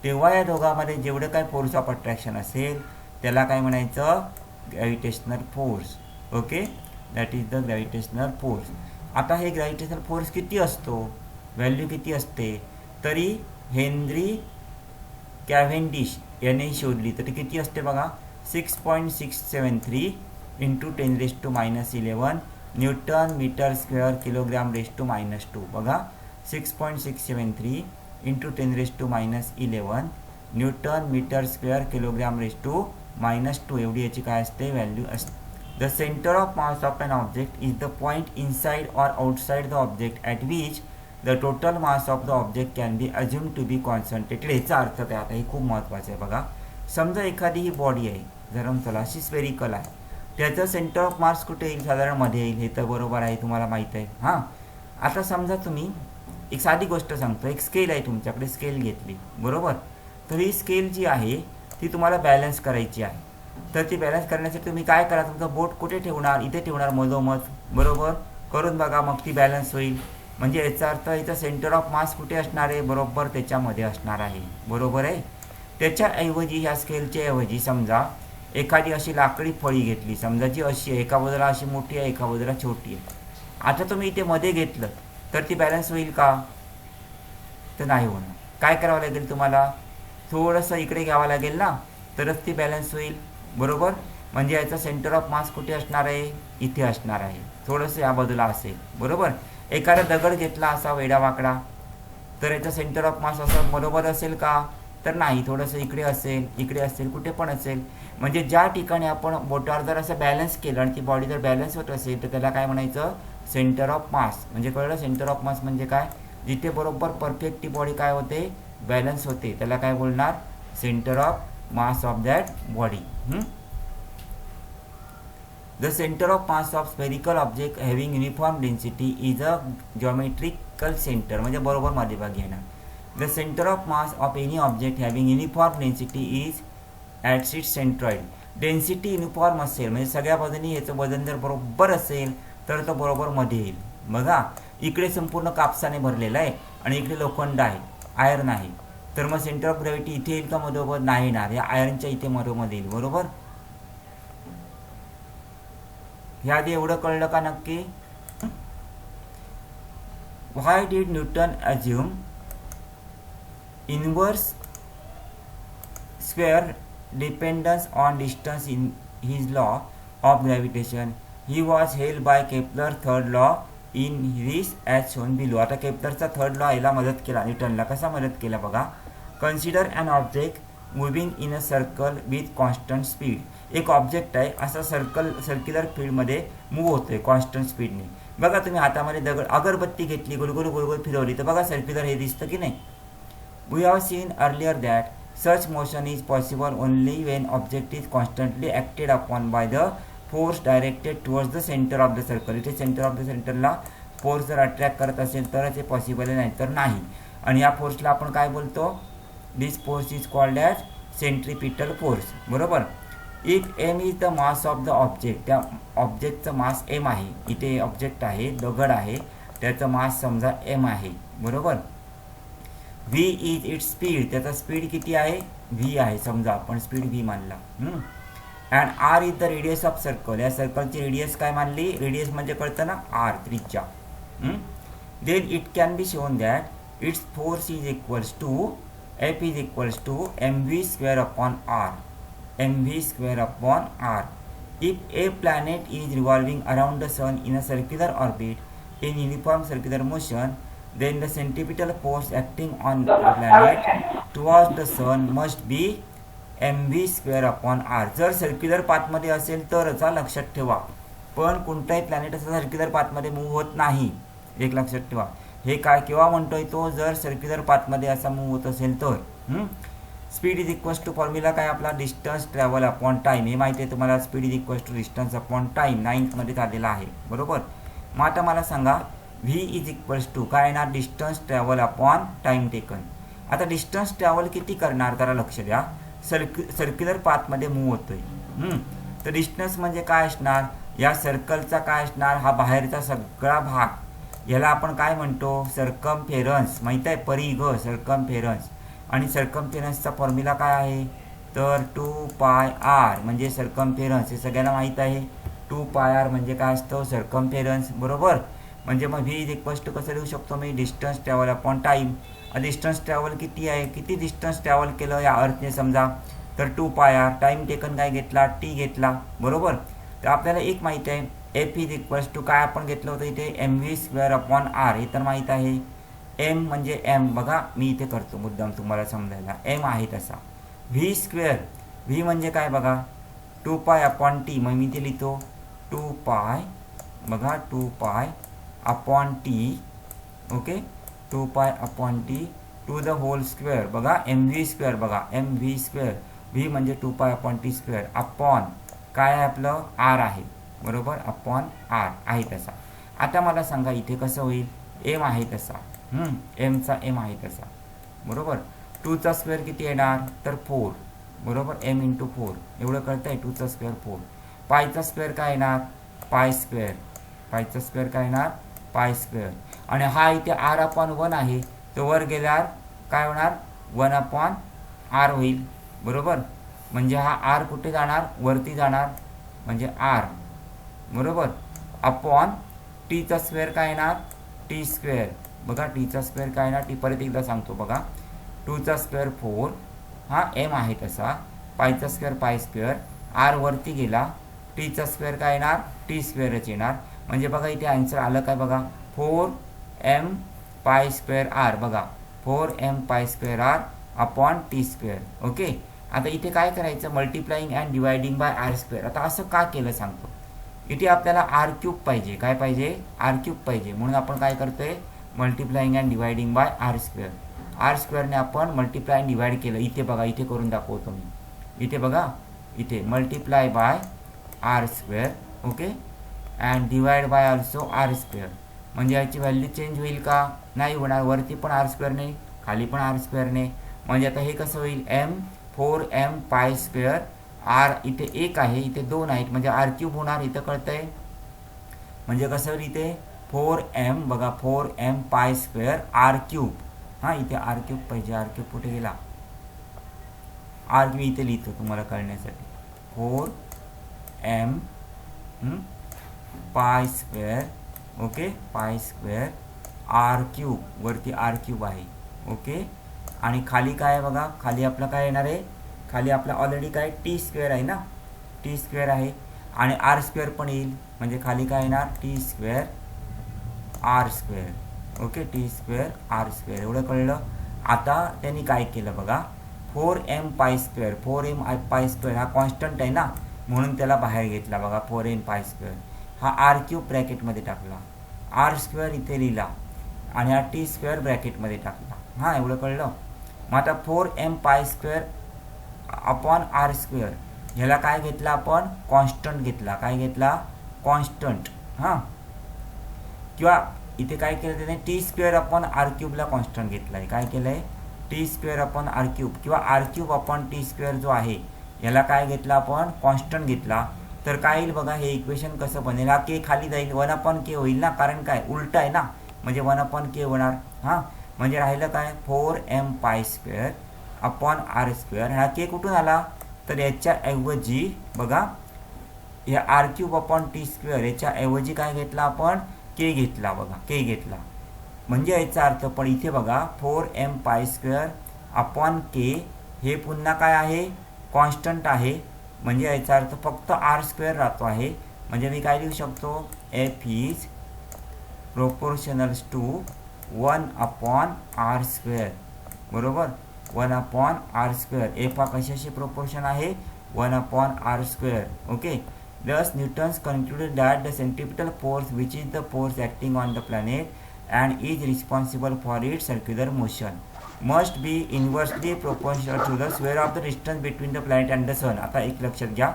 तेव्हा या दोघांमध्ये जेवढं काय फोर्स ऑफ अट्रॅक्शन असेल त्याला काय म्हणायचं, gravitational force. Okay, that is the gravitational force. आता हे ग्रॅव्हिटेशनल फोर्स किती असतो, व्हॅल्यू किती असते, तरी हेनरी कॅव्हेंडिश याने शोधली तर किती असते बघा, 6.673 into 10⁻⁻11 newton metre square kilogram raise to -2. बघा, 6.673 into 10⁻11 newton metre square kilogram raise to -2 एवढी याची काय असते, व्हॅल्यू असते. The center of mass of an object is the point inside or outside the object at which the total mass of the object can be assumed to be concentrated. याचा अर्थ काय, आता हे खूप महत्त्वाचं आहे बघा. समजा एखादी ही बॉडी आहे, धरमचला अशी स्पेरिकल आहे, त्याचं सेंटर ऑफ मास कुठे येईल, साधारण मध्ये येईल. हे तर बरोबर आहे, तुम्हाला माहीत आहे. हां, आता समजा तुम्ही एक साधी गोष्ट सांगतो, एक स्केल आहे तुमच्याकडे, स्केल घेतली बरोबर. तर ही स्केल जी आहे ती तुम्हाला बॅलन्स करायची आहे. तर ती बॅलन्स करण्यासाठी तुम्ही काय करा, तुमचं बोट कुठे ठेवणार, इथे ठेवणार मधोमध बरोबर. करून बघा, मग ती बॅलन्स होईल. म्हणजे याचा अर्थ इथं सेंटर ऑफ मास कुठे असणार आहे, बरोबर त्याच्यामध्ये असणार आहे, बरोबर आहे. त्याच्याऐवजी ह्या स्केलच्या ऐवजी समजा एखादी अशी लाकडी फळी घेतली, समजा जी अशी आहे, एका बाजूला अशी मोठी आहे, एका बाजूला छोटी आहे. आता तुम्ही इथे मध्ये घेतलं तर ती बॅलन्स होईल का, तर नाही होणार. काय करावं लागेल तुम्हाला, थोडंसं इकडे घ्यावं लागेल ना, तरच ती बॅलन्स होईल बरोबर. म्हणजे याचा सेंटर ऑफ मास कुठे असणार आहे, इथे असणार आहे, थोडंसं या बाजूला असेल बरोबर. एखादा दगड घेतला असा वेडा वाकडा, तर याचा सेंटर ऑफ मास असं बरोबर असेल का, तर नाही, थोडंसं इकडे असेल, इकडे असेल, कुठे पण असेल. म्हणजे ज्या ठिकाणी आपण बोटावर जर असं बॅलन्स केलं आणि ती बॉडी जर बॅलन्स होत असेल तर त्याला काय म्हणायचं, सेंटर ऑफ मास. म्हणजे कळलं, सेंटर ऑफ मास म्हणजे काय, जिथे बरोबर परफेक्ट ती बॉडी काय होते, बॅलन्स होते, त्याला काय बोलणार, centre of mass of that body. The center of mass of spherical object having uniform density is a geometrical center. म्हणजे बरोबर मध्यभागी येणार. The center of mass of any object having uniform density is at its centroid. Density uniform असेल म्हणजे सगळ्या बाजूनी याचं वजन जर बरोबर असेल तर तो बरोबर मध्ये येईल. बघा, इकडे संपूर्ण कापसाने भरलेला आहे आणि इकडे लोखंड आहे, आयर्न आहे. तर मग सेंटर ऑफ ग्रॅव्हिटी इथे येईल का, मधोमध नाही येणार, या आयर्नच्या इथे मधोमध येईल बरोबर. ह्याआधी एवढं कळलं का नक्की. Why did Newton assume inverse square dependence on distance in his law of gravitation. He was held by Kepler third law in this as shown below. आता केपलरचा थर्ड लॉ याला मदत केला, न्यूटनला कसा मदत केला बघा. Consider an object moving in a circle with constant speed. एक ऑब्जेक्ट आहे असा सर्क्युलर फील्डमध्ये मूव्ह होतोय कॉन्स्टंट स्पीडने. बघा तुम्ही हातामध्ये दगड अगरबत्ती घेतली, गोलगोल गोलगोल फिरवली तर बघा सर्क्युलर हे दिसतं की नाही. We have seen earlier that such motion is possible only when object is constantly acted upon by the force directed towards the centre of the circle. इथे सेंटर ऑफ द सेंटरला फोर्स जर attract करत असेल तरच हे possible आहे, नाही तर नाही. आणि या फोर्सला आपण काय बोलतो, this force is called as centripetal force बरोबर. If M is the mass of the object, त्या ऑब्जेक्टचं मास एम आहे. इथे ऑब्जेक्ट आहे, दगड आहे, त्याचं मास समजा एम आहे बरोबर. व्ही इज इट्स स्पीड, त्याचा स्पीड किती आहे, व्ही आहे समजा, आपण स्पीड व्ही मानला. And R is the radius of circle, या सर्कलची रेडियस काय मानली, रेडियस म्हणजे कळतं ना आर, त्रिज्या. Then it can be shown that its force is equals to F is equals to mv square upon r, mv square upon r. If a planet is revolving around the sun in a circular orbit in uniform circular motion, then the centripetal force acting on the planet towards the sun must be mv square upon r. जर circular पाथमध्ये असेल तरच, लक्षात ठेवा. पण कोणताही planet असं circular पाथमध्ये move होत नाही, एक लक्षात ठेवा. हे काय केव्हा म्हणतोय तो, जर सर्क्युलर पाथमध्ये असा मूव्ह होत असेल तर. Speed is equals to formula काय आपला, डिस्टन्स ट्रॅव्हल अपॉन टाईम. हे माहिती आहे तुम्हाला, speed is equals to distance upon time, 9th मध्ये झालेला आहे बरोबर. मग आता मला सांगा व्ही इज इक्वल्स टू काय येणार, distance travel upon time taken. आता डिस्टन्स ट्रॅव्हल किती करणार त्याला लक्ष द्या. सर्क्युलर पाथमध्ये मूव्ह होतोय, तर डिस्टन्स म्हणजे काय असणार, या सर्कलचा काय असणार, हा बाहेरचा सगळा भाग, याला आपण काय म्हणतो, सर्कमफेरन्स. माहीत आहे, परिघ सर्कमफेरन्स. आणि सर्कमफेरन्सचा फॉर्म्युला काय आहे, तर 2πr म्हणजे सर्कमफेरन्स. हे सगळ्यांना माहीत आहे, 2πr म्हणजे काय असतं, सर्कमफेरन्स बरोबर. म्हणजे मग व्ही इज इक्वल्स टू कसं लिहू शकतो मी, distance travel upon time. Distance travel किती आहे, किती डिस्टन्स ट्रॅव्हल केलं या अर्थने समजा, तर 2πr. टाईम टेकन काय घेतला, टी घेतला बरोबर. तर आपल्याला एक माहिती आहे, एफ इज इक्वल्स टू काय आपण घेतलं होतं इथे, M V square upon R. हे तर माहीत आहे. एम म्हणजे एम, बघा मी इथे करतो मुद्दाम तुम्हाला समजायला, एम आहे तसा. व्ही स्क्वेअर, व्ही म्हणजे काय बघा, 2π अपॉन टी. मग मी इथे लिहितो 2π, बघा 2π upon T, okay, 2π upon T to the whole square. बघा एम व्ही स्क्वेअर, बघा एम व्ही स्क्वेअर, व्ही म्हणजे 2π अपॉन टी स्क्वेअर अपॉन काय आहे आपलं आर आहे बरोबर अपॉन आर आहे तसा. आता मला सांगा इथे कसं होईल एम आहे तसा एमचा एम आहे तसा बरोबर. 2चा स्क्वेअर किती येणार तर 4 बरोबर एम इंटू 4 एवढं कळतंय 2चा स्क्वेअर 4. पायचा स्क्वेअर काय येणार पाय स्क्वेअर पायचा स्क्वेअर काय येणार पाय स्क्वेअर. आणि हा इथे आर अपॉन 1 आहे तो वर गेल्यावर काय होणार 1 अपॉन आर होईल बरोबर. म्हणजे हा आर कुठे जाणार वरती जाणार म्हणजे आर बरोबर अपॉन टीचा स्क्वेअर काय येणार टी स्क्वेअर. बघा टीचा स्क्वेअर काय येणार टी परत एकदा सांगतो बघा 2चा स्क्वेअर 4 हा एम आहे तसा पायचा स्क्वेअर पाय स्क्वेअर आर वरती गेला टीचा स्क्वेअर काय येणार टी स्क्वेअरच येणार. म्हणजे बघा इथे आन्सर आलं काय बघा 4m पाय स्क्वेअर आर बघा 4m pi square R upon T square okay. आता इथे काय करायचं multiplying and dividing by R square. आता असं का केलं सांगतो. इथे आपल्याला आर क्यूब पाहिजे काय पाहिजे आर क्यूब पाहिजे म्हणून आपण काय करतोय multiplying and dividing by R square. R स्क्वेअरने आपण मल्टिप्लाय अँड डिवाइड केलं. इथे बघा इथे करून दाखवतो मी इथे बघा इथे multiply by R square okay and divide by also R square. म्हणजे याची व्हॅल्यू चेंज होईल का नाही होणार. वरती पण आर स्क्वेअरने खाली पण आर स्क्वेअरने. म्हणजे आता हे कसं होईल M 4m pi square R इथे 1 आहे इथे 2 आहेत म्हणजे आर क्यूब होणार इथं कळतंय. म्हणजे कसं होईल इथे 4m बघा 4m pi square R cube. हां इथे आर क्यूब पाहिजे आर क्यूब कुठे गेला आर क्यूब इथे लिहितो तुम्हाला कळण्यासाठी 4m pi square okay pi square R cube वरती आर क्यूब आहे ओके. आणि खाली काय आहे बघा खाली आपलं काय येणार आहे खाली आपला ऑलरेडी काय टी स्क्वेअर आहे ना टी स्क्वेअर आहे आणि आर स्क्वेअर पण येईल म्हणजे खाली काय येणार T square R square okay T square R square एवढं कळलं. आता त्यांनी काय केलं बघा 4m pi square 4m pi square हा कॉन्स्टंट आहे ना म्हणून त्याला बाहेर घेतला बघा 4m पाय स्क्वेअर. हा आर क्यूब ब्रॅकेटमध्ये टाकला आर स्क्वेअर इथे लिहिला आणि हा टी स्क्वेअर ब्रॅकेटमध्ये टाकला. हां एवढं कळलं. मग आता 4m pi square upon R square ह्याला काय घेतला आपण कॉन्स्टंट घेतला काय घेतला कॉन्स्टंट. हां किंवा इथे काय केलं त्याने टी स्क्वेअर अपॉन आर क्यूबला कॉन्स्टंट घेतला आहे काय केलं आहे T square upon R cube किंवा R cube upon T square जो आहे याला काय घेतला आपण कॉन्स्टंट घेतला. तर काय येईल बघा हे इक्वेशन कसं बनेल हा के खाली जाईल 1 अपॉन के होईल ना कारण काय उलटा आहे ना म्हणजे 1 अपॉन के होणार. हां म्हणजे राहिलं काय 4m pi square upon R square. हा के कुठून आला तर याच्याऐवजी बघा हे R cube upon T square याच्याऐवजी काय घेतला आपण के घेतला बघा के घेतला. म्हणजे याचा अर्थ पण इथे बघा 4m पाय स्क्वेअर अपॉन के हे पुन्हा काय आहे कॉन्स्टंट आहे म्हणजे याचा अर्थ फक्त आर स्क्वेअर राहतो आहे. म्हणजे मी काय लिहू शकतो F is proportionals to 1 upon R square बरोबर 1 अपॉन आर स्क्वेअर. एफ हा कशाशी प्रोपोर्शन आहे 1 upon R square okay. Thus Newton's concluded that the centripetal force which is the force acting on the planet and is responsible for its circular motion must be inversely proportional to the square of the distance between the planet and the sun. आता एक लक्षात घ्या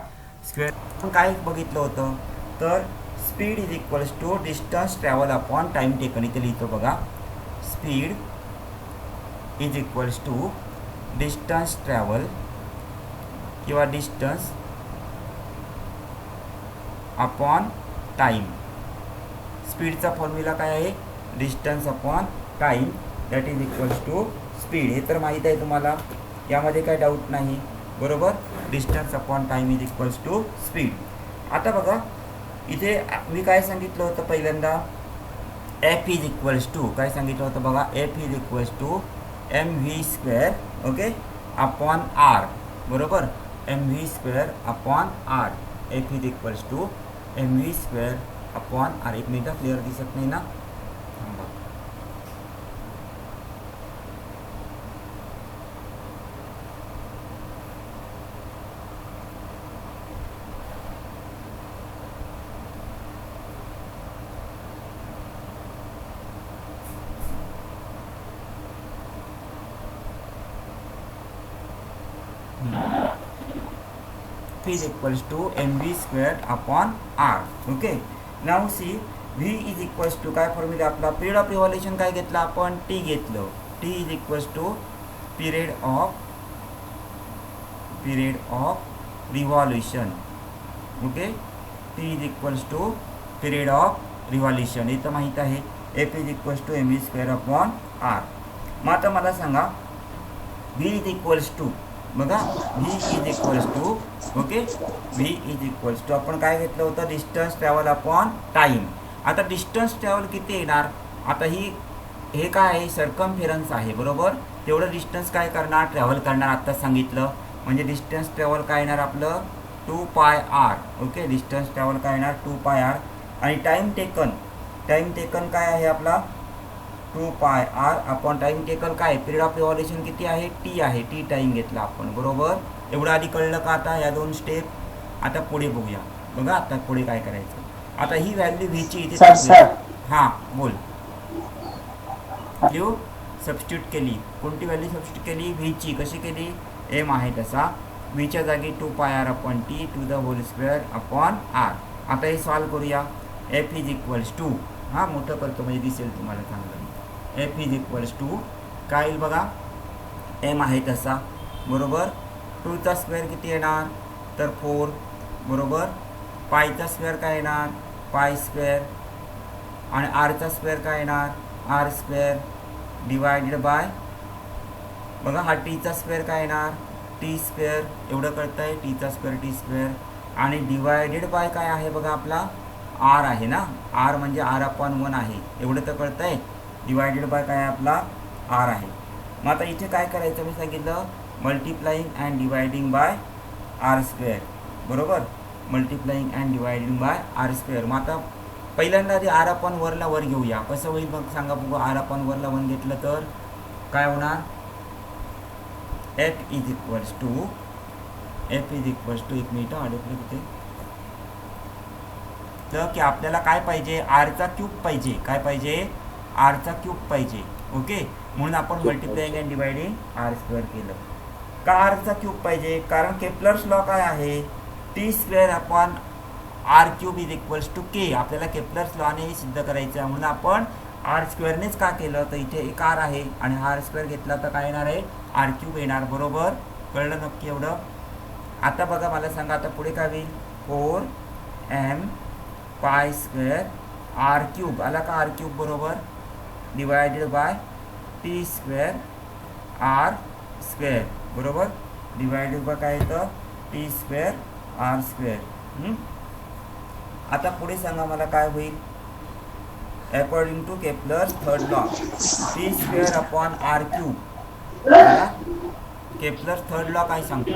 square काय बघितलं होतं तर speed is equals to distance travel upon time taken. इथे लिहितो बघा speed is equals to distance travel किंवा डिस्टन्स अपॉन टाइम. स्पीडचा फॉर्म्युला काय आहे distance upon time that is equals to speed. हे तर माहीत आहे तुम्हाला यामध्ये काय डाऊट नाही बरोबर. Distance upon time is equals to speed. आता बघा इथे मी काय सांगितलं होतं पहिल्यांदा एफ इज इक्वल्स टू काय सांगितलं होतं बघा F is equals to M V square okay upon R बरोबर M V square upon R. F is equals to M V square upon R. एक मिनिट क्लिअर दिसत नाही ना F is equals to mv square upon r. Okay, now see v is equals to काय formula आपला period of revolution काय घेतला आपण t घेतलं. t is equals to period of revolution. Okay, t is equals to period of revolution. इथं माहीत आहे f is equals to mv square upon r. मग आता मला सांगा v इज इक्वल्स टू बघा v is equals to okay v is equals to आपण काय घेतलं होतं डिस्टन्स ट्रॅव्हल अपॉन टाईम. आता डिस्टन्स ट्रॅव्हल किती येणार. आता हे काय आहे सर्कमफेरन्स आहे बरोबर. तेवढं डिस्टन्स काय करणार ट्रॅव्हल करणार आत्ताच सांगितलं. म्हणजे डिस्टन्स ट्रॅव्हल काय येणार आपलं 2πr. ओके, डिस्टन्स ट्रॅव्हल काय येणार 2πr. आणि टाईम टेकन काय आहे आपला 2πr अपॉन टाईम टेकन काय पिरियड ऑफ रिव्हॉल्युशन किती आहे t आहे. टी टाईम घेतला आपण बरोबर. एवढं आधी कळलं का आता या दोन स्टेप. आता पुढे बघूया बघा आता पुढे काय करायचं. आता ही व्हॅल्यू व्हीची इथे हां बोल व्हॅल्यू सबस्टिट्यूट केली. कोणती व्हॅल्यू सबस्टिट्यूट केली व्हीची. कशी केली एम आहे तसा व्हीच्या जागी 2πr upon T to the whole square upon r. आता हे सॉल्व करूया. f इज इक्वल्स टू हां मोठं करतो म्हणजे दिसेल तुम्हाला चांगलं. f इज इक्वल्स टू काय येईल बघा m आहे तसा बरोबर. 2चा स्क्वेअर किती येणार तर 4 बरोबर. पायचा स्क्वेअर काय येणार पाय स्क्वेअर आणि आरचा स्क्वेअर काय येणार आर स्क्वेअर डिवायडेड बाय बघा हा टीचा स्क्वेअर काय येणार टी स्क्वेअर. एवढं कळतं आहे टीचा स्क्वेअर टी स्क्वेअर आणि डिवायडेड बाय काय आहे बघा आपला आर आहे ना. आर म्हणजे आर अपॉन 1 आहे. एवढं तर कळतं आहे. डिवायडेड बाय काय आपला आर आहे. मग आता इथे काय करायचं मी सांगितलं multiplying and dividing by R square बरोबर. Multiplying and dividing by R square. मग आता पहिल्यांदा आधी आर अपॉन वरला वर घेऊया. कसं होईल मग सांगा बघू. आर अपॉन वरला 1 घेतलं तर काय होणार f इज इक्वल्स टू एक मिनिट अडकलं तिथे तर की आपल्याला काय पाहिजे आरचा क्यूब पाहिजे. काय पाहिजे आरचा क्यूब पाहिजे. ओके, म्हणून आपण multiplying and dividing R square केलं. का आरचा क्यूब पाहिजे कारण केप्लर्स लॉ काय आहे T square upon R cube is equals to K. आपल्याला केप्लर्स लॉने हे सिद्ध करायचं आहे म्हणून आपण आर स्क्वेअरनेच का केलं तर इथे एक आर आहे आणि हा आर स्क्वेअर घेतला तर काय येणार आहे आर क्यूब येणार बरोबर. कळलं नक्की एवढं. आता बघा मला सांगा आता पुढे काय होईल 4m pi square R cube आला का आर क्यूब बरोबर divided by T square R square बरोबर. डिवायडेड बाय काय येतं टी स्क्वेअर आर स्क्वेअर. आता पुढे सांगा मला काय होईल according to Kepler third law T square upon R cube. Kepler third law काय सांगतो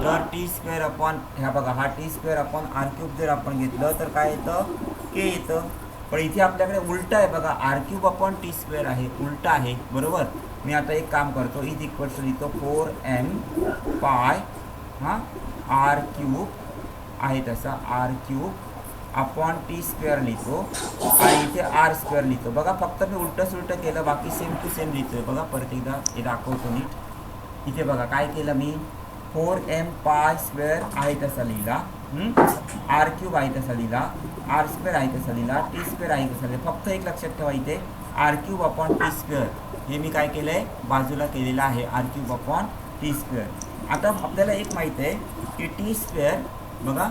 तर टी स्क्वेअर अपॉन ह्या बघा हा T square upon R cube जर आपण घेतलं तर काय येतं के येतं. पण इथे आपल्याकडे उलटं आहे बघा R cube upon T square आहे उलटं आहे बरोबर. मी आता एक काम करतो इज इक्वल्स टू लिहितो 4m पाय हां आर क्यूब आहे तसा R cube upon T square लिहितो आणि इथे आर स्क्वेअर लिहितो. बघा फक्त मी उलटं सुलटं केलं बाकी सेम टू सेम लिहितोय. बघा परत एकदा हे दाखवतो नीट. इथे बघा काय केलं मी 4m पाय स्क्वेअर आहे तसा लिहिला आर क्यूब आहे तसा लिहिला आर स्क्वेअर आहे तसा लिहिला टी स्क्वेअर आहे तसा लिहिला. फक्त एक लक्षात ठेवा इथे R cube upon T square हे मी काय केलं आहे बाजूला केलेलं आहे R cube upon T square. आता आपल्याला एक माहीत आहे की टी स्क्वेअर बघा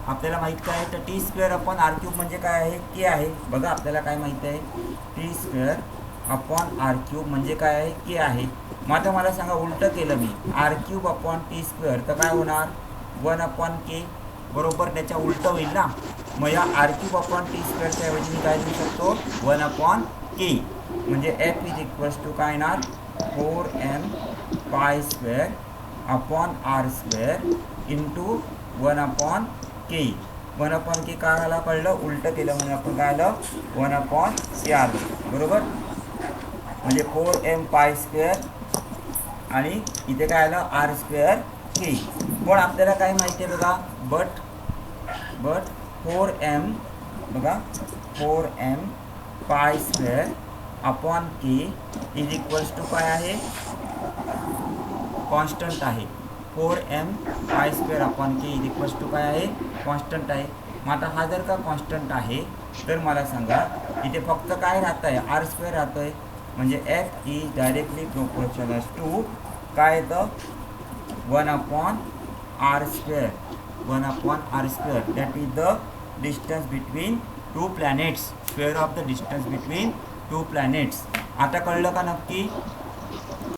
आपल्याला माहीत काय आहे तर T square upon R cube म्हणजे काय आहे के आहे. बघा आपल्याला काय माहीत आहे T square upon R cube म्हणजे काय आहे के आहे. मग आता मला सांगा उलटं केलं मी R cube upon T square तर काय होणार 1 अपॉन के बरोबर. त्याच्या उलटं होईल ना. मग या आर क्यूब अपॉन टी स्क्वेअरच्या ऐवजी मी काय लिहू शकतो 1 अपॉन के म्हणजे एफ इज इक्वल्स टू काय येणार 4m pi square upon R square into 1 upon K. 1 upon K काय आला कळलं उलटं केलं म्हणून आपण काय आलं 1 अपॉन के आलं बरोबर. म्हणजे 4m पाय स्क्वेअर आणि इथे काय आलं आर स्क्वेअर के. पण आपल्याला काय माहिती आहे बघा बट 4m बघा 4m pi square upon K is equals to काय आहे कॉन्स्टंट आहे 4m² upon K is equals to काय आहे, कॉन्स्टंट आहे. मग आता हा जर का कॉन्स्टंट आहे तर मला सांगा इथे फक्त काय राहत आहे, r² राहतो आहे. म्हणजे f is directly proportional to काय येतं 1/r². 1/r², that is the distance between two planets, square of the distance between two planets. आता कळलं का नक्की?